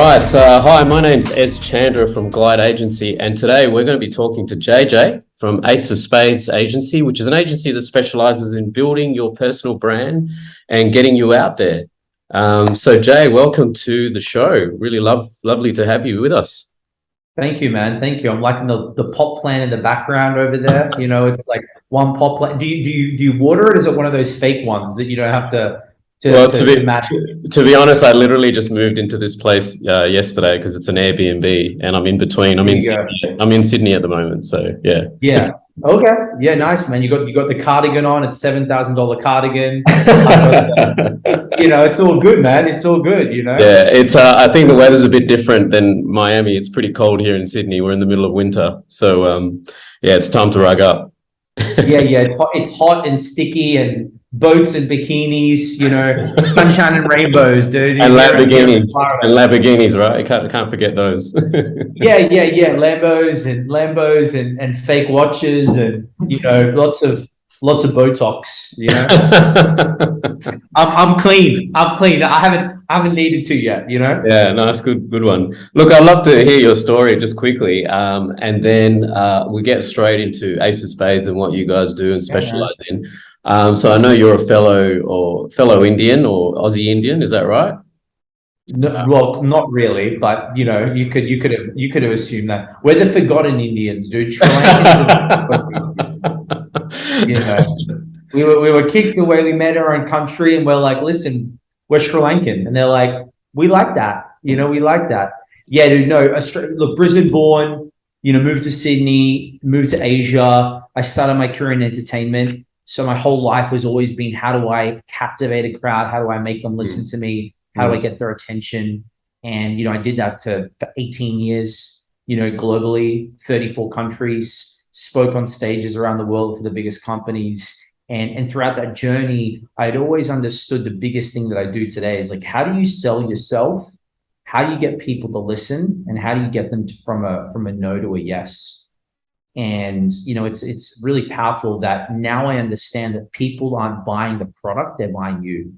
right. Hi, my name's Chandra from Glide Agency, and today we're going to be talking to Jay Jaye from Aces of Spades Agency, which is an agency that specializes in building your personal brand and getting you out there. So Jay, welcome to the show. Really lovely to have you with us. Thank you, man. Thank you. I'm liking the pot plant in the background over there. You know, it's like one pot plant. Do you water it? Is it one of those fake ones that you don't have to match? To be honest, I literally just moved into this place yesterday because it's an Airbnb, and I'm in between. I'm in Sydney at the moment, so yeah. Yeah. Okay. Yeah. Nice, man. You got the cardigan on. It's $7,000 cardigan. You know, it's all good, man. It's all good. You know. Yeah. It's. I think the weather's a bit different than Miami. It's pretty cold here in Sydney. We're in the middle of winter, so yeah, it's time to rug up. Yeah. It's hot and sticky and boats and bikinis, you know, sunshine and rainbows, dude. And Lamborghinis, right? I can't forget those. yeah. Lambos and fake watches and, you know, lots of Botox, you know. I'm clean. I haven't needed to yet, you know. Yeah, nice, good one. Look, I'd love to hear your story just quickly, and then we get straight into Ace of Spades and what you guys do and specialize in. So I know you're a fellow Indian or Aussie Indian, is that right? No, well, not really, but you know, you could have assumed that we're the forgotten Indians, dude. Sri Lankans, you know, we were kicked away. We made our own country, and we're like, listen, we're Sri Lankan, and they're like, we like that, you know, we like that. Yeah, dude. No, look, Brisbane born, you know, moved to Sydney, moved to Asia. I started my career in entertainment. So my whole life was always been, how do I captivate a crowd? How do I make them listen to me? How do I get their attention? And, you know, I did that for 18 years, you know, globally, 34 countries, spoke on stages around the world for the biggest companies. And throughout that journey, I'd always understood the biggest thing that I do today is like, how do you sell yourself? How do you get people to listen? And how do you get them from a no to a yes? And, you know, it's really powerful that now I understand that people aren't buying the product, they're buying you.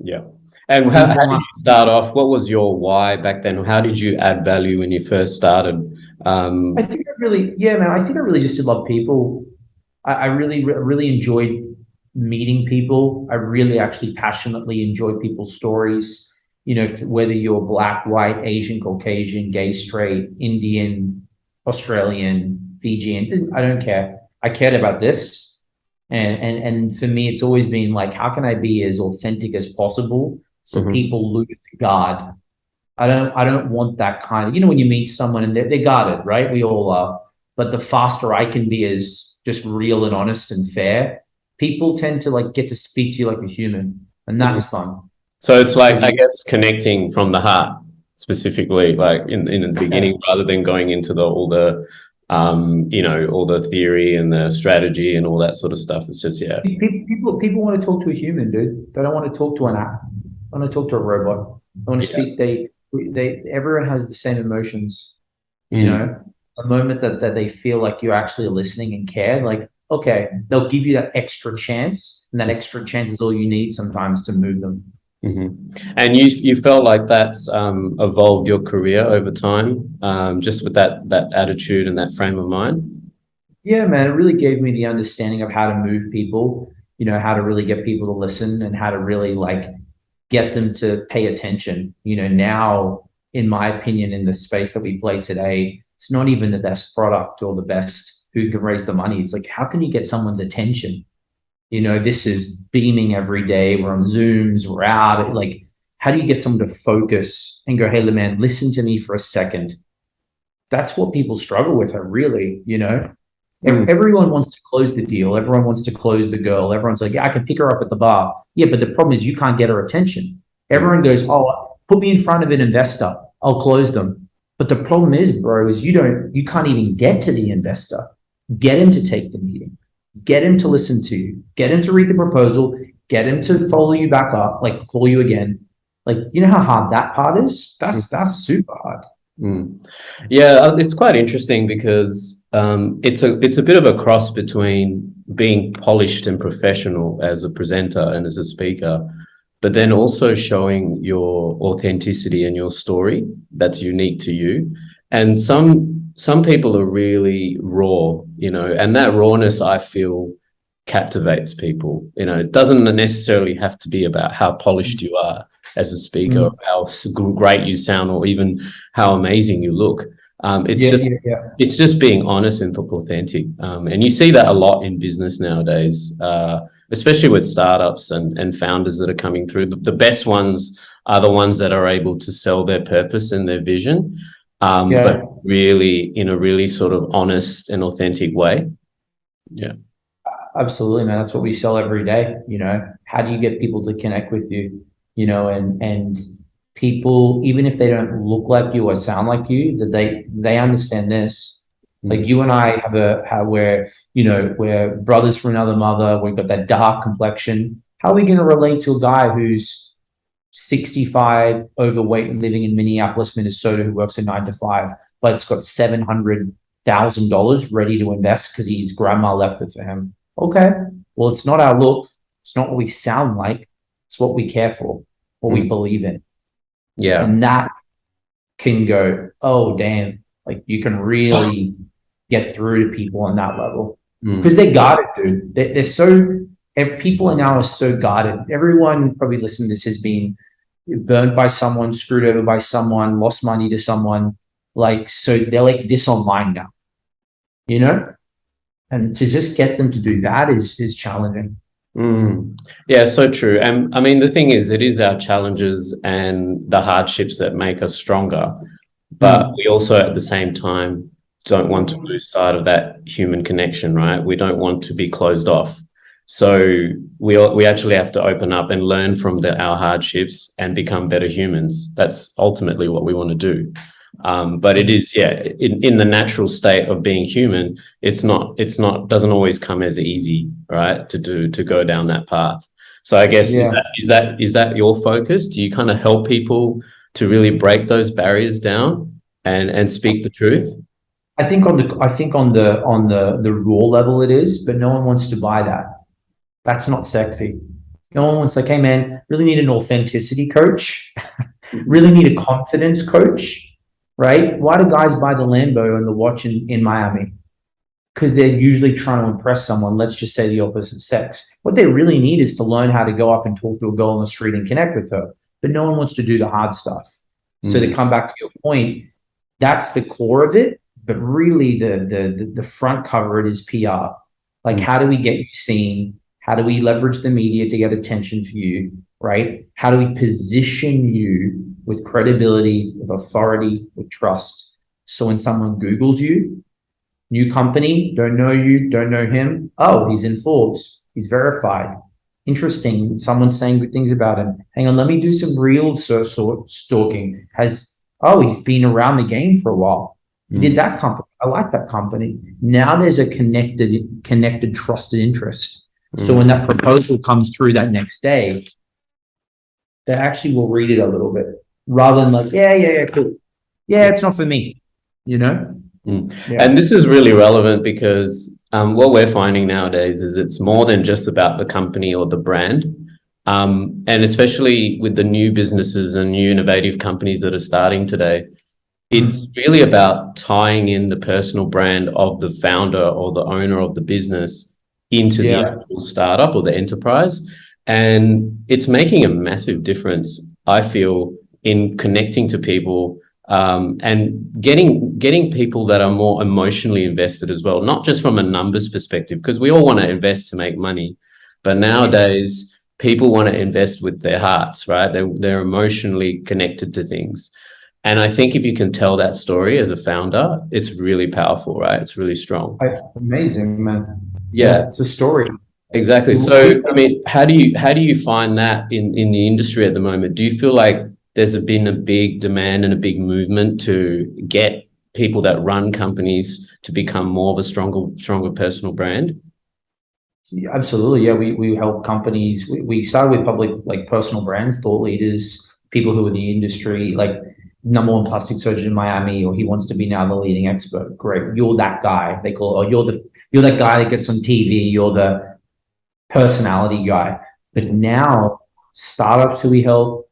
Yeah. And how did you start off? What was your why back then? How did you add value when you first started? I think I really just love people. I really enjoyed meeting people. I really actually passionately enjoy people's stories. You know, whether you're black, white, Asian, Caucasian, gay, straight, Indian, Australian, Fijian, I don't care. I cared about this. And for me, it's always been like, how can I be as authentic as possible so people lose guard? I don't want that kind of, you know, when you meet someone and they're guarded, right? We all are. But the faster I can be as just real and honest and fair, people tend to like get to speak to you like a human. And that's fun. So it's like, I guess, connecting from the heart specifically, like in the beginning, rather than going into all the you know, all the theory and the strategy and all that sort of stuff. It's just, yeah. People want to talk to a human, dude. They don't want to talk to an app. They want to talk to a robot. They want to speak. Everyone has the same emotions. You know, the moment that they feel like you're actually listening and care, like, okay, they'll give you that extra chance, and that extra chance is all you need sometimes to move them. And you felt like that's evolved your career over time, just with that attitude and that frame of mind? Yeah, man, it really gave me the understanding of how to move people, you know, how to really get people to listen and how to really like get them to pay attention. You know, now, in my opinion, in the space that we play today, it's not even the best product or the best who can raise the money. It's like, how can you get someone's attention? You know, this is beaming every day. We're on Zooms, we're out. Like, how do you get someone to focus and go, hey, man, listen to me for a second? That's what people struggle with, really, you know? Everyone wants to close the deal. Everyone wants to close the girl. Everyone's like, yeah, I can pick her up at the bar. Yeah, but the problem is you can't get her attention. Everyone goes, oh, put me in front of an investor. I'll close them. But the problem is, bro, is you can't even get to the investor. Get him to take the meeting. Get him to listen to you, get him to read the proposal, get him to follow you back up, like call you again. Like, you know how hard that part is? That's super hard. Yeah, it's quite interesting because it's a bit of a cross between being polished and professional as a presenter and as a speaker, but then also showing your authenticity and your story that's unique to you. And some people are really raw, you know, and that rawness, I feel, captivates people. You know, it doesn't necessarily have to be about how polished you are as a speaker, or how great you sound, or even how amazing you look. It's just being honest and authentic. And you see that a lot in business nowadays, especially with startups and founders that are coming through. The best ones are the ones that are able to sell their purpose and their vision, but really in a really sort of honest and authentic way. Yeah. Absolutely, man. That's what we sell every day. You know, how do you get people to connect with you? You know, and people, even if they don't look like you or sound like you, that they understand this. Like you and I have where, you know, we're brothers from another mother. We've got that dark complexion. How are we going to relate to a guy who's 65, overweight, and living in Minneapolis, Minnesota, who works a 9 to 5, but it's got $700,000 ready to invest because his grandma left it for him? Okay, well, it's not our look. It's not what we sound like. It's what we care for, what we believe in. Yeah. And that can go, oh, damn. Like you can really get through to people on that level because they're guarded, dude. They're so, people now are so guarded. Everyone probably listening to this has been burned by someone, screwed over by someone, lost money to someone. Like, so they're like this online now, you know? And to just get them to do that is challenging. Yeah, so true. And I mean, the thing is, it is our challenges and the hardships that make us stronger. But we also, at the same time, don't want to lose sight of that human connection, right? We don't want to be closed off. So we actually have to open up and learn from our hardships and become better humans. That's ultimately what we want to do. But it is, in the natural state of being human, doesn't always come as easy, right? To go down that path. So I guess is that your focus? Do you kind of help people to really break those barriers down and speak the truth? I think on the raw level it is, but no one wants to buy that. That's not sexy. No one wants, like, hey man, really need an authenticity coach, really need a confidence coach. Right? Why do guys buy the Lambo and the watch in Miami? Because they're usually trying to impress someone, let's just say the opposite sex. What they really need is to learn how to go up and talk to a girl on the street and connect with her. But no one wants to do the hard stuff. So to come back to your point, that's the core of it. But really the front cover, it is PR. Like, how do we get you seen? How do we leverage the media to get attention for you? Right? How do we position you with credibility, with authority, with trust? So when someone Googles you, new company, don't know you, don't know him. Oh, he's in Forbes. He's verified. Interesting. Someone's saying good things about him. Hang on, let me do some real stalking. He's been around the game for a while. He did that company. I like that company. Now there's a connected, trusted interest. So when that proposal comes through that next day, they actually will read it a little bit rather than like, cool. Yeah, it's not for me, you know? Yeah. And this is really relevant because what we're finding nowadays is it's more than just about the company or the brand. And especially with the new businesses and new innovative companies that are starting today, it's really about tying in the personal brand of the founder or the owner of the business into the actual startup or the enterprise. And it's making a massive difference, I feel, in connecting to people and getting people that are more emotionally invested as well, not just from a numbers perspective, because we all want to invest to make money. But nowadays, people want to invest with their hearts, right? They're emotionally connected to things. And I think if you can tell that story as a founder, it's really powerful, right? It's really strong. Amazing, man. Yeah, it's a story. Exactly. So, I mean, how do you find that in the industry at the moment? Do you feel like there's been a big demand and a big movement to get people that run companies to become more of a stronger personal brand? Yeah, absolutely. Yeah, we help companies. We started with public, like, personal brands, thought leaders, people who are in the industry, like #1 plastic surgeon in Miami, or he wants to be now the leading expert. Great, you're that guy. They call, you're that guy that gets on TV. You're the personality guy. But now startups who we help,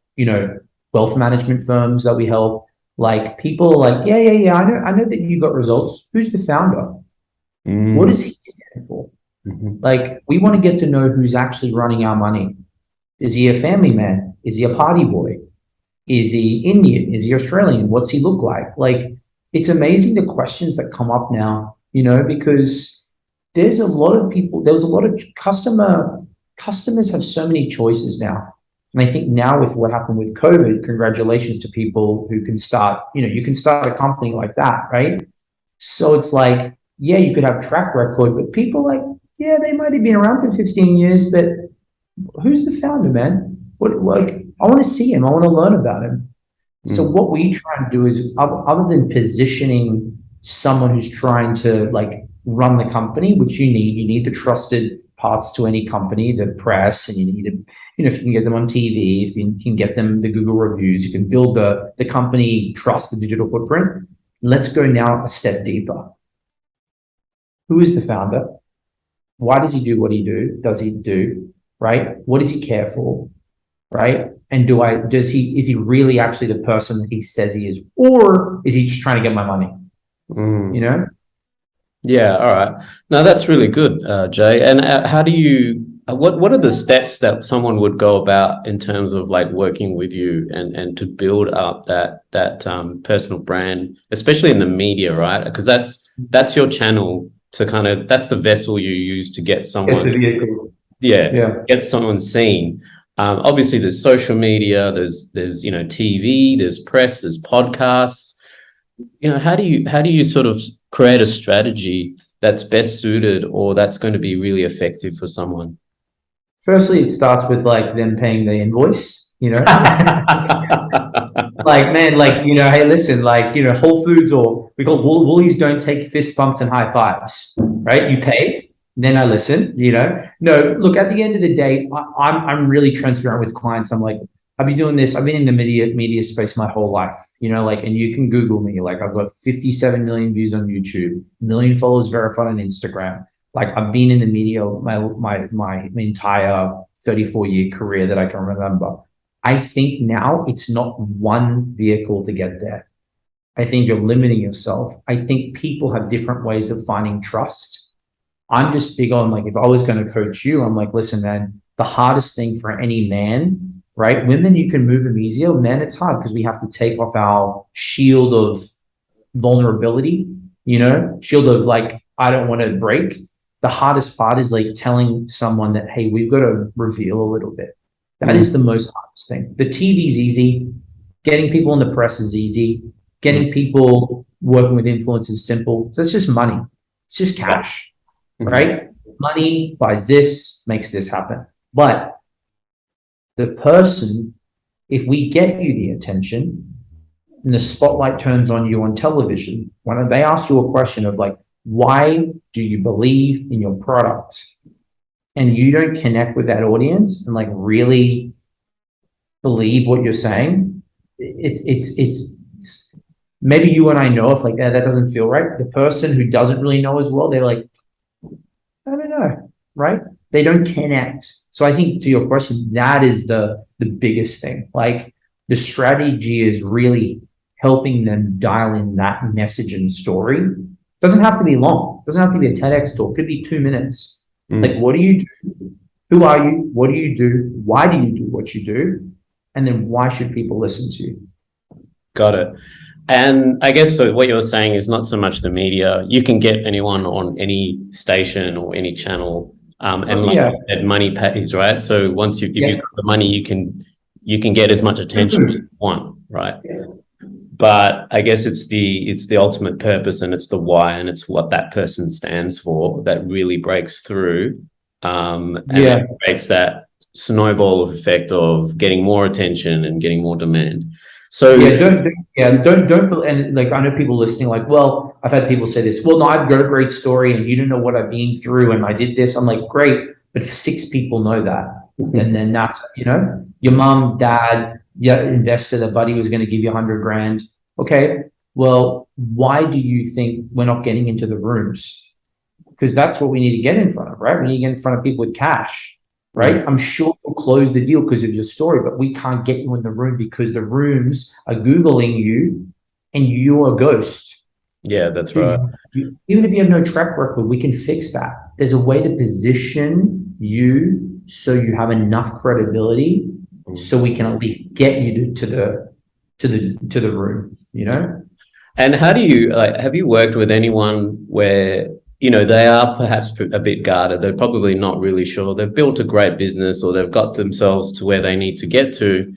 wealth management firms that we help. Like people are like, yeah. I know that you got results. Who's the founder? What is he stand for? Like, we want to get to know who's actually running our money. Is he a family man? Is he a party boy? Is he Indian? Is he Australian? What's he look like? Like, it's amazing the questions that come up now, because there's a lot of customers have so many choices now. And I think now with what happened with COVID, congratulations to people who can start, you can start a company like that, right? So it's like, yeah, you could have track record, but people like, yeah, they might have been around for 15 years, but who's the founder, man? I want to see him. I want to learn about him. So what we try and do is, other than positioning someone who's trying to like run the company, which you need the trusted parts to any company, the press, and you need to, if you can get them on TV, if you can get them the Google reviews, you can build the company trust, the digital footprint. Let's go now a step deeper. Who is the founder? Why does he do what he does he do, right? What does he care for, right? And is he really actually the person that he says he is, or is he just trying to get my money? Yeah, all right. No, that's really good, Jay. And how do you, what are the steps that someone would go about in terms of like working with you and to build up that personal brand, especially in the media, right? Because that's your channel to that's the vessel you use to get someone, get someone seen. Obviously there's social media, there's TV, there's press, there's podcasts. How do you sort of create a strategy that's best suited or that's going to be really effective for someone? Firstly, it starts with like them paying the invoice, like, man, like, hey, listen, like, Whole Foods, or we call Woolies, don't take fist bumps and high fives, right? You pay, then I listen, No, look, at the end of the day, I'm really transparent with clients. I'm like, I've been doing this. I've been in the media space my whole life, and you can Google me. Like, I've got 57 million views on YouTube, 1 million followers verified on Instagram. Like, I've been in the media my entire 34-year career that I can remember. I think now it's not one vehicle to get there. I think you're limiting yourself. I think people have different ways of finding trust. I'm just big on, like, if I was going to coach you, I'm like, listen, man, the hardest thing for any man, right? Women, you can move them easier. Men, it's hard because we have to take off our shield of vulnerability, shield of like, I don't want to break. The hardest part is like telling someone that, hey, we've got to reveal a little bit. That is the most hardest thing. The TV's easy. Getting people in the press is easy. Getting people working with influence is simple. So it's just money. It's just cash, right? Money buys this, makes this happen. But the person, if we get you the attention and the spotlight turns on you on television, when they ask you a question of like, why do you believe in your product? And you don't connect with that audience and like really believe what you're saying, it's maybe you and I know if like that doesn't feel right. The person who doesn't really know as well, they're like, I don't know, right? They don't connect. So I think to your question, that is the biggest thing. Like, the strategy is really helping them dial in that message and story. Doesn't have to be long. Doesn't have to be a TEDx talk. Could be 2 minutes. Like, what do you do? Who are you? What do you do? Why do you do what you do? And then why should people listen to you? Got it. And I guess what you're saying is not so much the media. You can get anyone on any station or any channel. And like you said, money pays, right? So once if you've got the money, you can get as much attention as you want, right? Yeah. But I guess it's the ultimate purpose, and it's the why, and it's what that person stands for that really breaks through, and it creates that snowball effect of getting more attention and getting more demand. So don't, and like, I know people listening, like, well, I've had people say this, well, no, I've got a great story and you don't know what I've been through and I did this. I'm like, great, but if 6 people know that, then that's, your mom, dad, investor, the buddy was going to give you 100 grand. Okay, well, why do you think we're not getting into the rooms? Because that's what we need to get in front of, right? We need to get in front of people with cash. right? I'm sure you'll close the deal because of your story, but we can't get you in the room because the rooms are Googling you and you're a ghost. Yeah, that's Dude, right. even if you have no track record, we can fix that. There's a way to position you so you have enough credibility so we can at least get you to the room, you know? And how do you like? Have you worked with anyone where they are perhaps a bit guarded? They're probably not really sure. They've built a great business or they've got themselves to where they need to get to,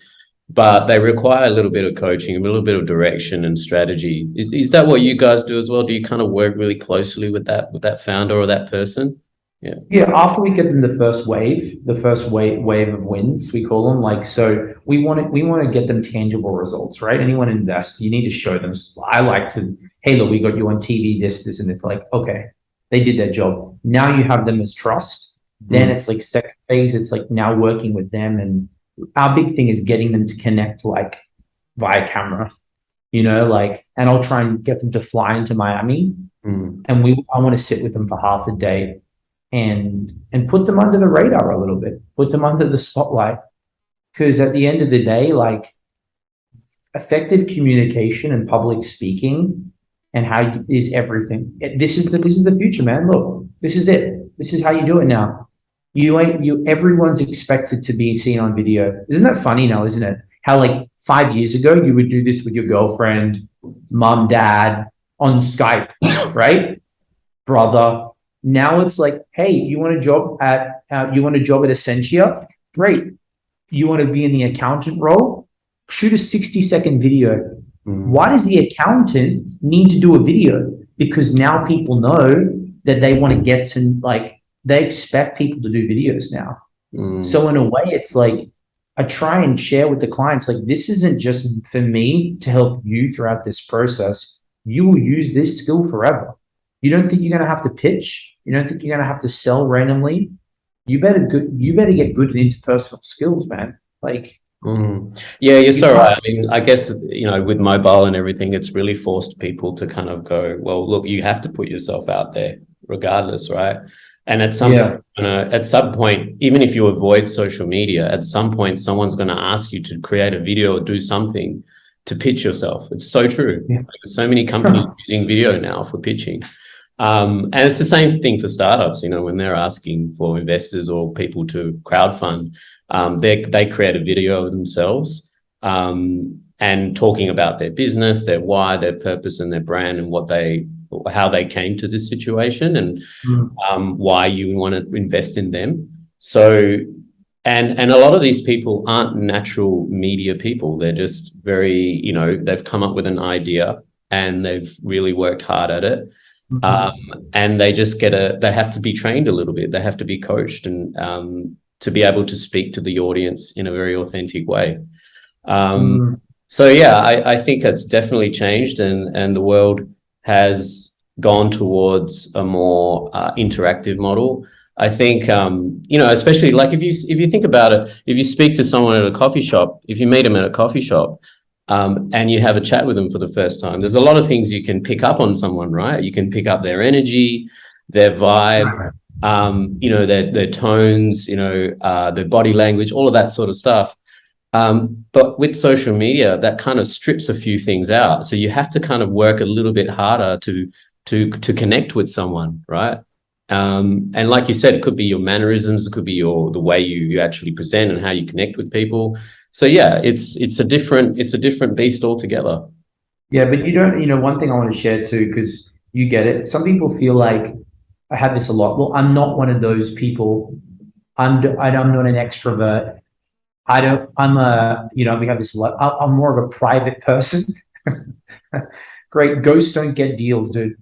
but they require a little bit of coaching, a little bit of direction and strategy. Is that what you guys do as well? Do you kind of work really closely with that founder or that person? Yeah. Yeah, after we get them the first wave of wins, we call them, like, so we want to get them tangible results, right? Anyone invests, you need to show them. I like to, hey, look, we got you on TV, this, and it's like, okay, they did their job. Now you have them as trust. Then it's like second phase, it's like now working with them. And our big thing is getting them to connect like via camera, like, and I'll try and get them to fly into Miami. And I want to sit with them for half a day and put them under the radar a little bit, put them under the spotlight. Because at the end of the day, like, effective communication and public speaking and how is everything. This is the future, man. Look, this is it. This is how you do it now. Everyone's expected to be seen on video. Isn't that funny now, isn't it? How like 5 years ago you would do this with your girlfriend, mom, dad on Skype, right? Brother. Now it's like, hey, you want a job at Essentia? Great. You want to be in the accountant role? Shoot a 60-second video. Why does the accountant need to do a video? Because now people know that they want to get to, like, they expect people to do videos now. So in a way, it's like I try and share with the clients, like, this isn't just for me to help you throughout this process. You will use this skill forever. You don't think you're going to have to pitch? You don't think you're going to have to sell randomly? You better get good at interpersonal skills, man. Like, yeah, you're so right. I mean, I guess, with mobile and everything, it's really forced people to kind of go, well, look, you have to put yourself out there regardless, right? And at some point, even if you avoid social media, at some point, someone's going to ask you to create a video or do something to pitch yourself. It's so true. Yeah. Like, there's so many companies using video now for pitching. And it's the same thing for startups, when they're asking for investors or people to crowdfund, they create a video of themselves and talking about their business, their why, their purpose, and their brand, and how they came to this situation, and why you want to invest in them. So, and a lot of these people aren't natural media people. They're just very, they've come up with an idea and they've really worked hard at it. And they just they have to be trained a little bit. They have to be coached and to be able to speak to the audience in a very authentic way. So yeah, I think it's definitely changed, and the world has gone towards a more interactive model. I think, especially like if you think about it, if you speak to someone at a coffee shop, if you meet them at a coffee shop, and you have a chat with them for the first time, there's a lot of things you can pick up on someone, right? You can pick up their energy, their vibe, their tones, their body language, all of that sort of stuff. But with social media, that kind of strips a few things out. So you have to kind of work a little bit harder to connect with someone, right? And like you said, it could be your mannerisms, it could be the way you actually present and how you connect with people. So yeah, it's a different beast altogether. Yeah, but you don't, one thing I want to share too, because you get it. Some people feel like, I have this a lot. Well, I'm not one of those people. I'm not an extrovert. We have this a lot. I'm more of a private person. Great. Ghosts don't get deals, dude.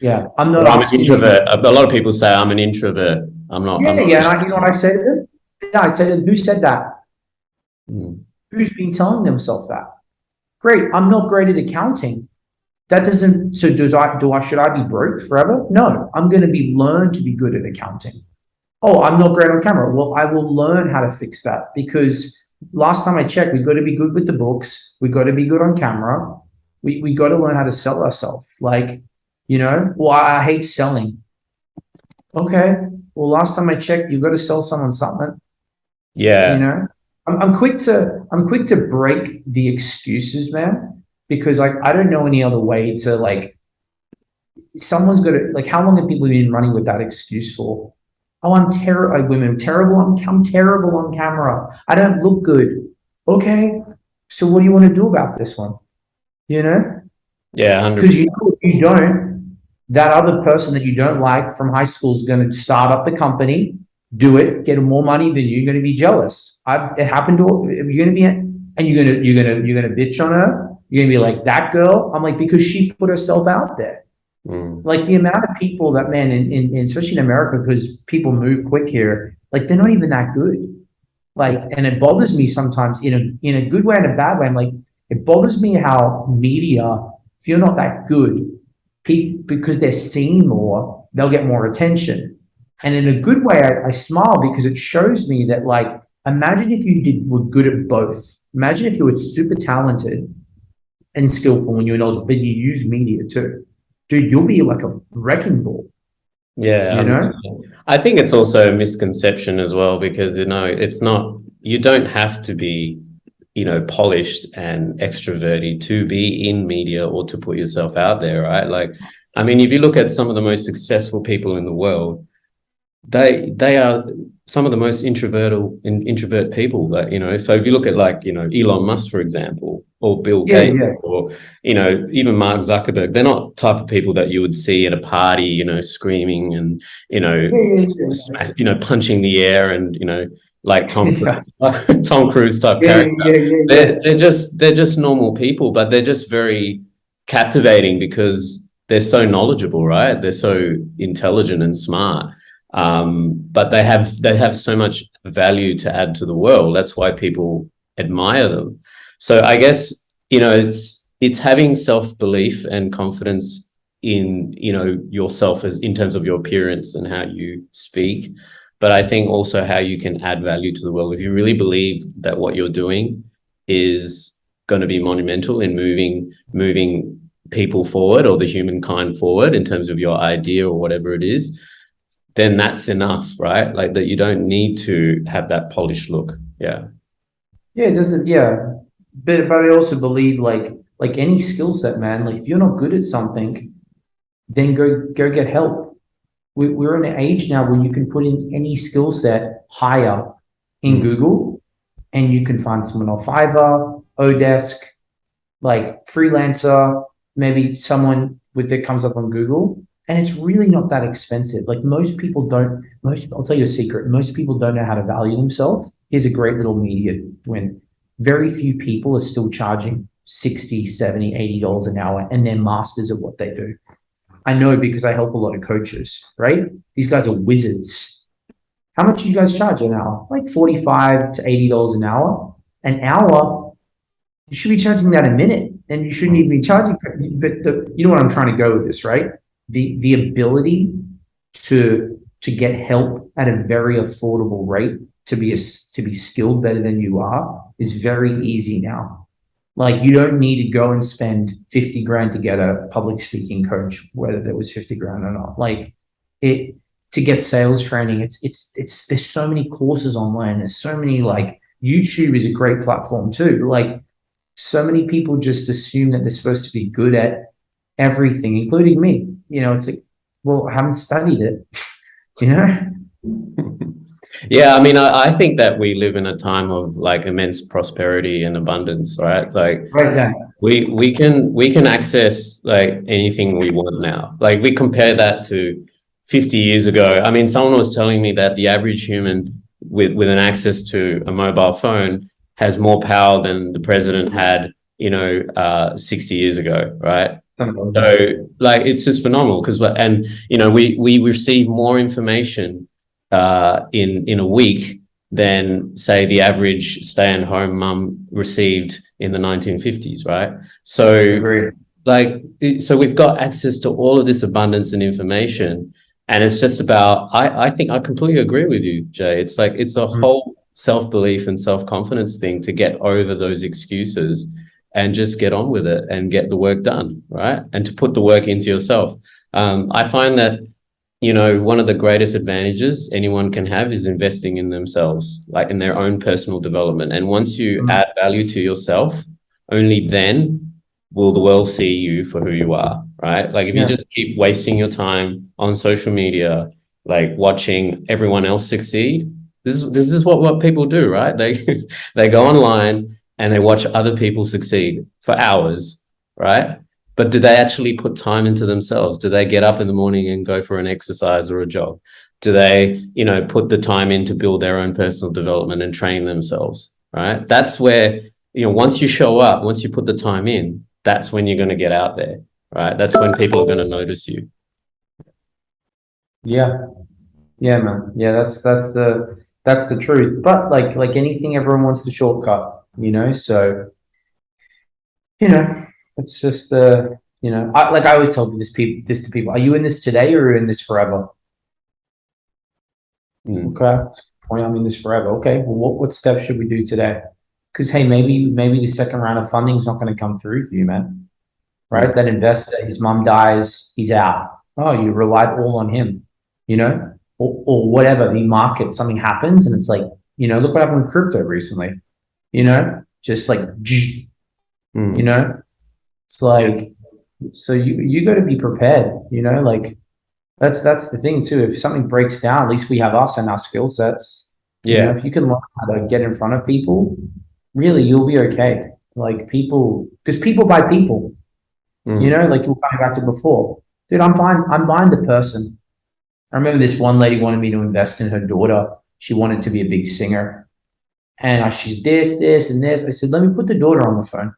Yeah. I'm not an introvert. A lot of people say I'm an introvert. I'm not. Yeah. And you know what I say to them? Yeah, I say to them, who said that? Who's been telling themselves that? Great. I'm not great at accounting. That doesn't, so should I be broke forever? No, I'm going to learn to be good at accounting. Oh, I'm not great on camera. Well, I will learn how to fix that, because last time I checked, we've got to be good with the books. We've got to be good on camera. We got to learn how to sell ourselves. Like, well, I hate selling. Okay. Well, last time I checked, you've got to sell someone something. Yeah. You know, I'm quick to break the excuses, man, because like I don't know any other way to like someone's got to like how long have people been running with that excuse for? Oh, I'm terrible. Like women, terrible. I'm terrible on camera. I don't look good. Okay, so what do you want to do about this one? You know, Yeah, because 100%. you know if you don't, that other person that you don't like from high school is going to start up the company, do it, get more money than you. You're going to be jealous. It happened to you're going to be, and you're gonna bitch on her. You're gonna be like that girl. I'm like because she put herself out there. Mm. Like the amount of people that man in especially in America because people move quick here. Like they're not even that good. Like, and it bothers me sometimes in a good way and a bad way. I'm like, it bothers me how media, if you're not that good, because they're seen more, they'll get more attention. And in a good way, I smile because it shows me that like, imagine if were good at both. Imagine if you were super talented and skillful when you're knowledgeable, but you use media too. Dude, you'll be like a wrecking ball, Yeah, you know? 100%. I think it's also a misconception as well because it's not, you don't have to be, polished and extroverted to be in media or to put yourself out there, right? Like, I mean, if you look at some of the most successful people in the world, they are some of the most introvert people that. So if you look at like Elon Musk, for example, or Bill Yeah, Gates, yeah. or even Mark Zuckerberg, they're not type of people that you would see at a party, screaming and Yeah, yeah, yeah. punching the air and like Tom Yeah, Cruise, Tom Cruise type yeah, character. yeah, yeah, yeah. They're just normal people, but they're just very captivating because they're so knowledgeable, right? They're so intelligent and smart. But they have so much value to add to the world. That's why people admire them. So I guess it's having self-belief and confidence in yourself as in terms of your appearance and how you speak, but I think also how you can add value to the world. If you really believe that what you're doing is going to be monumental in moving people forward or the humankind forward in terms of your idea or whatever it is, then that's enough, right? Like that you don't need to have that polished look. Yeah. Yeah, it doesn't, yeah. But I also believe like any skill set, man, like if you're not good at something, then go get help. We're in an age now where you can put in any skill set higher in Mm. Google and you can find someone on Fiverr, Odesk, like freelancer, maybe someone with that comes up on Google. And it's really not that expensive. Like I'll tell you a secret. Most people don't know how to value themselves. Here's a great little media win. Very few people are still charging 60, 70, $80 an hour and they're masters at what they do. I know because I help a lot of coaches, right? These guys are wizards. How much do you guys charge an hour? Like 45 to $80 an hour. An hour, you should be charging that a minute and you shouldn't even be charging. But you know what I'm trying to go with this, right? The ability to get help at a very affordable rate to be skilled better than you are is very easy now. Like you don't need to go and spend 50 grand to get a public speaking coach, whether there was 50 grand or not. Like it to get sales training, it's there's so many courses online. There's so many like YouTube is a great platform too. Like so many people just assume that they're supposed to be good at everything, including me. It's like, well, I haven't studied it, you know? Yeah, I mean, I think that we live in a time of like immense prosperity and abundance, right? Like Right now. we can access like anything we want now. Like we compare that to 50 years ago. I mean, someone was telling me that the average human with an access to a mobile phone has more power than the president had, 60 years ago, right? So like it's just phenomenal because we receive more information in a week than say the average stay-at-home mum received in the 1950s, right? So so we've got access to all of this abundance and information, and it's just about I think I completely agree with you, Jay. It's like it's a whole self-belief and self-confidence thing to get over those excuses and just get on with it and get the work done, right? And to put the work into yourself. I find that one of the greatest advantages anyone can have is investing in themselves, like in their own personal development. And once you add value to yourself, only then will the world see you for who you are, right? Like if you just keep wasting your time on social media, like watching everyone else succeed, this is what people do, right? They go online and they watch other people succeed for hours, right? But do they actually put time into themselves? Do they get up in the morning and go for an exercise or a jog? Do they, put the time in to build their own personal development and train themselves, right? That's where, once you show up, once you put the time in, that's when you're going to get out there, right? That's when people are going to notice you. Yeah. Yeah, man. Yeah, that's the truth. But like anything, everyone wants the shortcut, so it's just I always tell this to people, are you in this today or are you in this forever? Okay. Point, I'm in this forever. Okay. Well, what steps should we do today? Because hey, maybe the second round of funding is not going to come through for you, man. Right? That investor, his mom dies, he's out. Oh, you relied all on him, or whatever. The market, something happens, and it's like, look what happened with crypto recently. Just like, it's like, so you got to be prepared. Like that's the thing too. If something breaks down, at least we have us and our skill sets. Yeah. If you can learn how to get in front of people, really, you'll be okay. Like because people buy people. Like you were coming back to before, dude. I'm buying the person. I remember this one lady wanted me to invest in her daughter. She wanted to be a big singer, and she's this, and this. I said, let me put the daughter on the phone,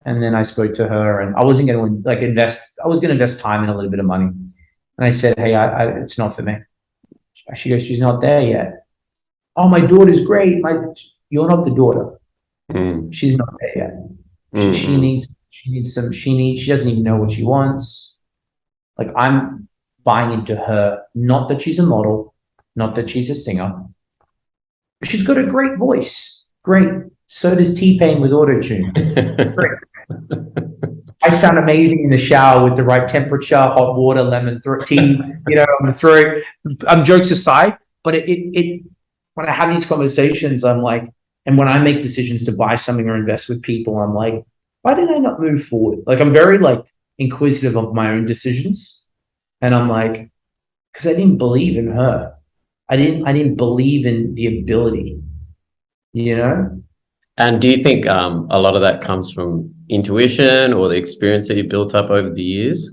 and then I spoke to her, and I wasn't going to invest. I was going to invest time and a little bit of money, and I said, hey, it's not for me. She goes, she's not there yet. Oh, my daughter's great. You're not the daughter. She's not there yet. She doesn't even know what she wants. Like I'm buying into her, not that she's a model, not that she's a singer. She's got a great voice. Great. So does T-Pain with auto-tune. Great. I sound amazing in the shower with the right temperature, hot water, lemon tea, on the throat. Jokes aside, but it when I have these conversations, I'm like, and when I make decisions to buy something or invest with people, I'm like, why did I not move forward? Like I'm very inquisitive of my own decisions. And I'm like, because I didn't believe in her. I didn't believe in the ability, And do you think a lot of that comes from intuition or the experience that you built up over the years?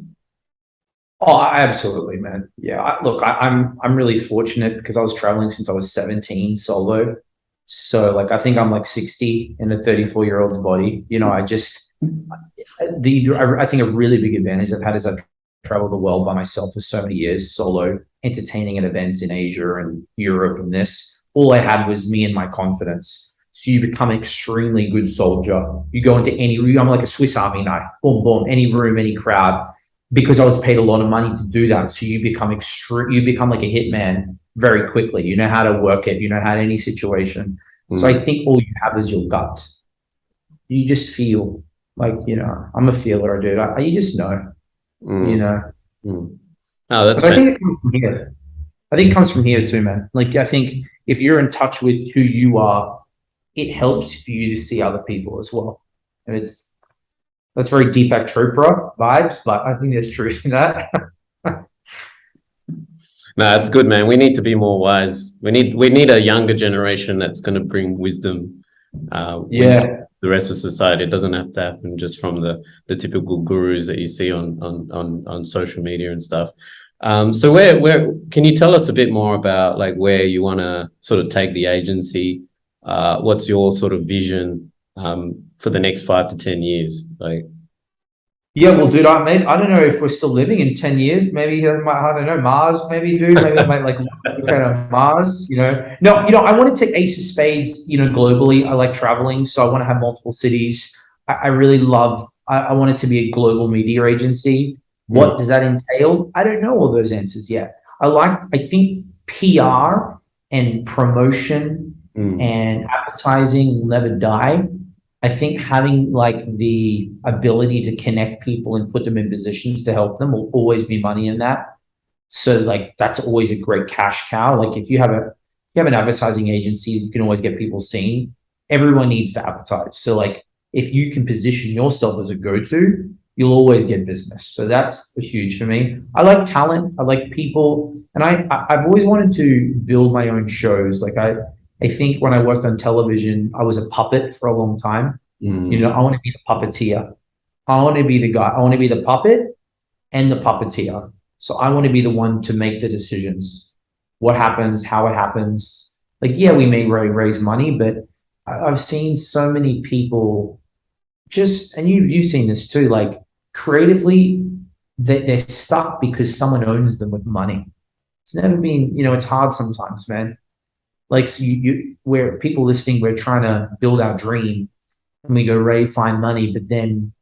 Oh, absolutely, man. Yeah. I'm really fortunate because I was traveling since I was 17 solo. So I think I'm 60 in a 34-year-old's body. I think a really big advantage I've had is I've traveled the world by myself for so many years, solo, entertaining at events in Asia and Europe and this. All I had was me and my confidence. So you become an extremely good soldier. You go into any room, I'm like a Swiss Army knife, boom, boom, any room, any crowd, because I was paid a lot of money to do that. So you become like a hitman very quickly. You know how to work it. You know how to any situation. So I think all you have is your gut. You just feel I'm a feeler, dude. You just know, Oh, that's. But I think it comes from here. I think it comes from here too, man. I think if you're in touch with who you are, it helps for you to see other people as well. And that's very Deepak Chopra vibes, but I think there's truth in that. No, it's good, man. We need to be more wise. We need a younger generation that's going to bring wisdom. The rest of society. It doesn't have to happen just from the typical gurus that you see on social media and stuff. So where can you tell us a bit more about where you want to sort of take the agency? What's your sort of vision for the next 5 to 10 years? Yeah, well, dude, I don't know if we're still living in 10 years. Maybe I don't know, Mars. Maybe, dude. Maybe I might look at Mars. No, I want to take Aces of Spades. Globally, I like traveling, so I want to have multiple cities. I really love. I want it to be a global media agency. What does that entail? I don't know all those answers yet. I think PR and promotion and advertising will never die. I think having the ability to connect people and put them in positions to help them will always be money in that. So like that's always a great cash cow. Like if you have an advertising agency, you can always get people seen. Everyone needs to advertise. So like if you can position yourself as a go-to, you'll always get business. So that's huge for me. I like talent. I like people, and I've always wanted to build my own shows. Like I think when I worked on television, I was a puppet for a long time. You know, I want to be the puppeteer. I want to be the guy. I want to be the puppet and the puppeteer. So I want to be the one to make the decisions. What happens, how it happens. Like, yeah, we may raise money, but I've seen so many people just, and you've seen this too, like creatively, they're stuck because someone owns them with money. It's never been, you know, it's hard sometimes, man. Like, so we're people listening, we're trying to build our dream and we go find money, but then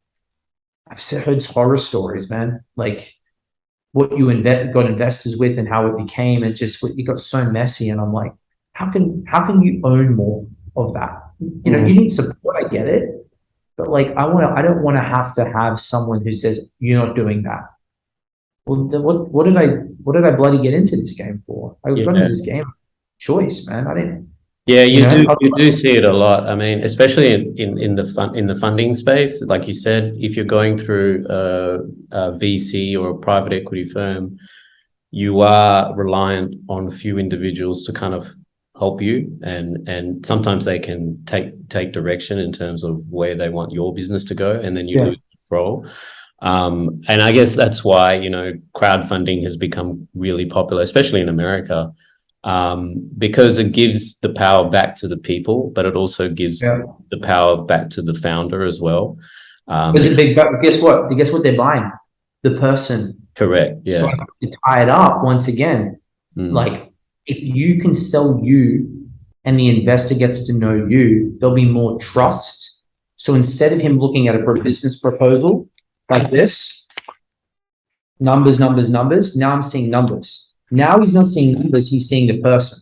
I've heard horror stories, man. Like what you got investors with and how it became, it got so messy. And I'm like, how can you own more of that? You know, you need support. I get it, but like I don't want to have someone who says you're not doing that. Well, then what did I bloody get into this game for? I got into this game choice, man. I didn't. Yeah, you do see it a lot. I mean, especially in the funding space, like you said, if you're going through a VC or a private equity firm, you are reliant on a few individuals to kind of help you, and sometimes they can take direction in terms of where they want your business to go, and then you lose control. And I guess that's why, you know, crowdfunding has become really popular, especially in America. Because it gives the power back to the people, but it also gives the power back to the founder as well. But guess what? Guess what they're buying? The person. Correct. Yeah. So I have to tie it up once again. Like if you can sell you and the investor gets to know you, there'll be more trust. So instead of him looking at a business proposal like this, numbers, now I'm seeing numbers. Now he's not seeing numbers, he's seeing the person.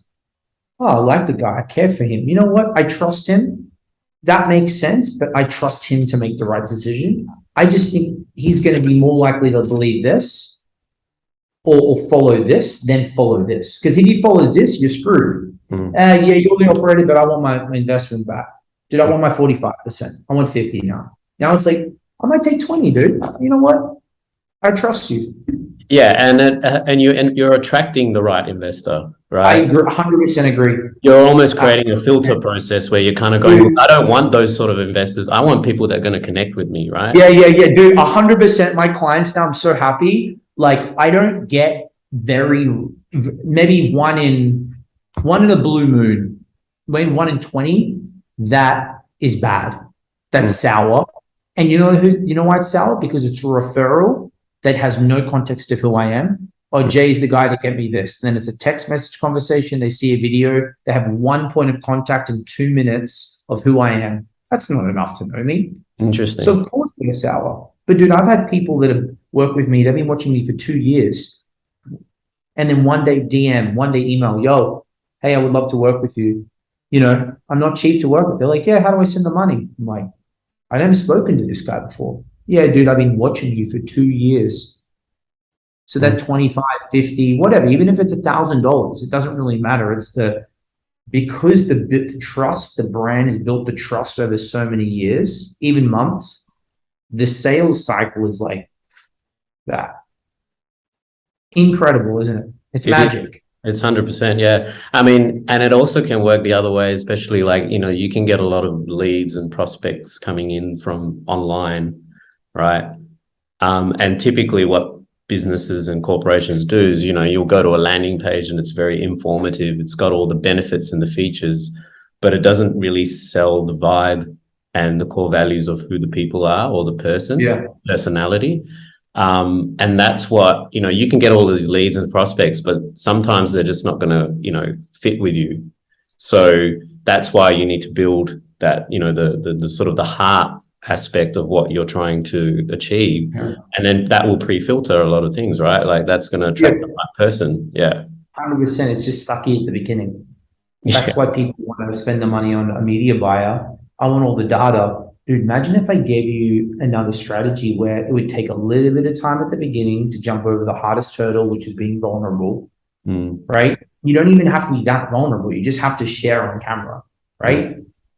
Oh, I like the guy. I care for him. You know what? I trust him. That makes sense, but I trust him to make the right decision. I just think he's going to be more likely to believe this or follow this than follow this. Because if he follows this, you're screwed. Yeah, you're the operator, but I want my investment back. Dude, I want my 45%. I want 50 now. Now it's like, I might take 20, dude. You know what? I trust you. Yeah, and you're attracting the right investor, right? I 100% agree. You're almost creating a filter process where you're kind of going, I don't want those sort of investors. I want people that are going to connect with me, right? Yeah, dude. 100%. My clients now, I'm so happy. Like I don't get maybe one in a blue moon, maybe 1 in 20. That is bad. That's sour. And you know why it's sour? Because it's a referral that has no context of who I am. Oh, Jay's the guy to get me this. Then it's a text message conversation. They see a video. They have one point of contact in 2 minutes of who I am. That's not enough to know me. Interesting. So of course they're sour. But dude, I've had people that have worked with me. They've been watching me for 2 years. And then one day DM, one day email, yo, hey, I would love to work with you. You know, I'm not cheap to work with. They're like, yeah, how do I send the money? I'm like, I've never spoken to this guy before. Yeah, dude, I've been watching you for 2 years. So that 25, 50, whatever, even if it's $1,000, it doesn't really matter. It's because the trust, the brand has built the trust over so many years, even months, the sales cycle is like that. Incredible, isn't it? It's magic. It's 100%. Yeah. I mean, and it also can work the other way, especially like, you know, you can get a lot of leads and prospects coming in from online. Right. And typically what businesses and corporations do is, you know, you'll go to a landing page and it's very informative. It's got all the benefits and the features, but it doesn't really sell the vibe and the core values of who the people are or the personality. And that's what, you know, you can get all these leads and prospects, but sometimes they're just not going to, you know, fit with you. So that's why you need to build that, you know, the sort of the heart aspect of what you're trying to achieve, and then that will pre-filter a lot of things, right? Like that's going to attract the right person. 100%. It's just sucky at the beginning. That's why people want to spend the money on a media buyer. I want all the data. Dude, imagine if I gave you another strategy where it would take a little bit of time at the beginning to jump over the hardest hurdle, which is being vulnerable, right? You don't even have to be that vulnerable. You just have to share on camera, right?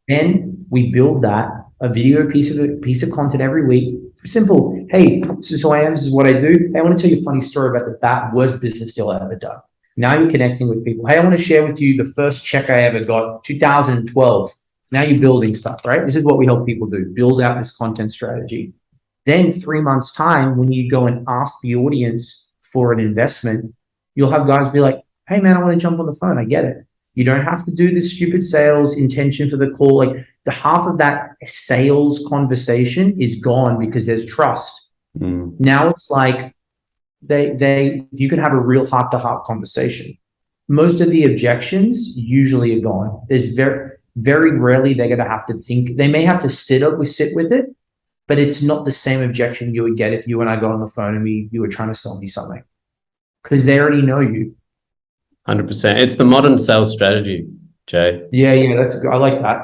Then we build that a video piece of content every week. Simple. Hey, this is who I am. This is what I do. Hey, I want to tell you a funny story about the worst business deal I ever done. Now you're connecting with people. Hey, I want to share with you the first check I ever got, 2012. Now you're building stuff, right? This is what we help people do. Build out this content strategy. Then 3 months time, when you go and ask the audience for an investment, you'll have guys be like, hey man, I want to jump on the phone. I get it. You don't have to do this stupid sales intention for the call. Like the half of that sales conversation is gone because there's trust. Now it's like you can have a real heart-to-heart conversation. Most of the objections usually are gone. There's very rarely they're going to have to think. They may have to sit with it, but it's not the same objection you would get if you and I got on the phone and you were trying to sell me something, because they already know you. 100%. It's the modern sales strategy, Jay. Yeah, that's good. I like that.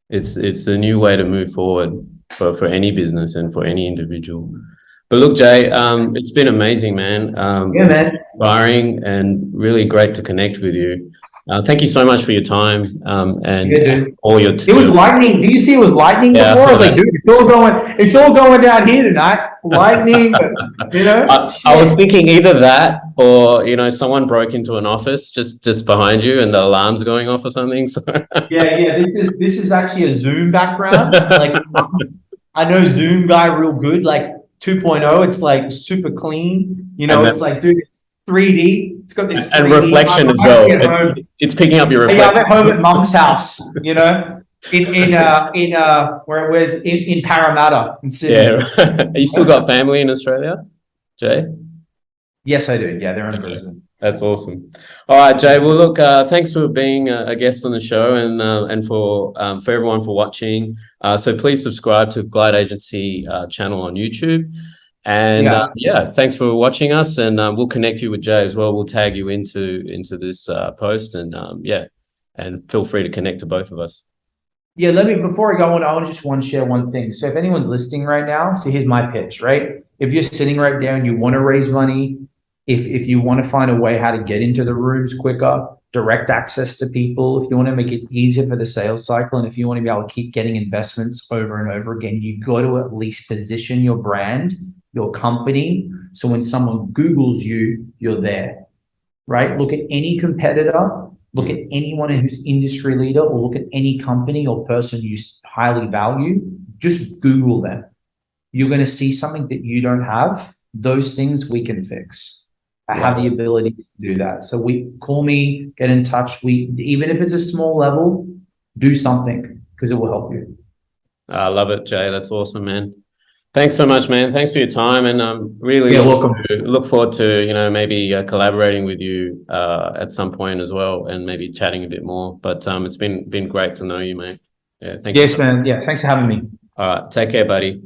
It's the new way to move forward for any business and for any individual. But look, Jay, it's been amazing, man. Yeah, man. Inspiring and really great to connect with you. Thank you so much for your time and all your It was lightning. Do you see it was lightning before? I was like, dude, it's all going down here tonight. Lightning, you know? I was thinking either that or, someone broke into an office just behind you and the alarm's going off or something. So Yeah. This is actually a Zoom background. Like I know Zoom guy real good, like 2.0. It's like super clean. It's like, dude, 3D. It's got this 3D and reflection as well. It's picking up your reflection. Yeah, I'm at home at mum's house, in where it was in Parramatta in Sydney. Yeah. You still got family in Australia, Jay? Yes, I do. Yeah, they're in Brisbane. That's awesome. All right, Jay. Well, look, thanks for being a guest on the show and for everyone for watching. So please subscribe to Glide Agency channel on YouTube. And thanks for watching us, and we'll connect you with Jay as well. We'll tag you into this post, and and feel free to connect to both of us. Yeah, before I go on, I just want to share one thing. So if anyone's listening right now, so here's my pitch, right? If you're sitting right there and you want to raise money, if you want to find a way how to get into the rooms quicker, direct access to people, if you want to make it easier for the sales cycle, and if you want to be able to keep getting investments over and over again, you got to at least position your brand, your company, so when someone Googles you, you're there, right? Look at any competitor, look at anyone who's industry leader, or look at any company or person you highly value, just Google them. You're going to see something that you don't have. Those things we can fix. I have the ability to do that. So call me, get in touch. Even if it's a small level, do something because it will help you. I love it, Jay. That's awesome, man. Thanks so much, man. Thanks for your time, and really look forward to maybe collaborating with you at some point as well, and maybe chatting a bit more. But it's been great to know you, mate. Yeah, thank you. Yes, man. Yeah, thanks for having me. All right, take care, buddy.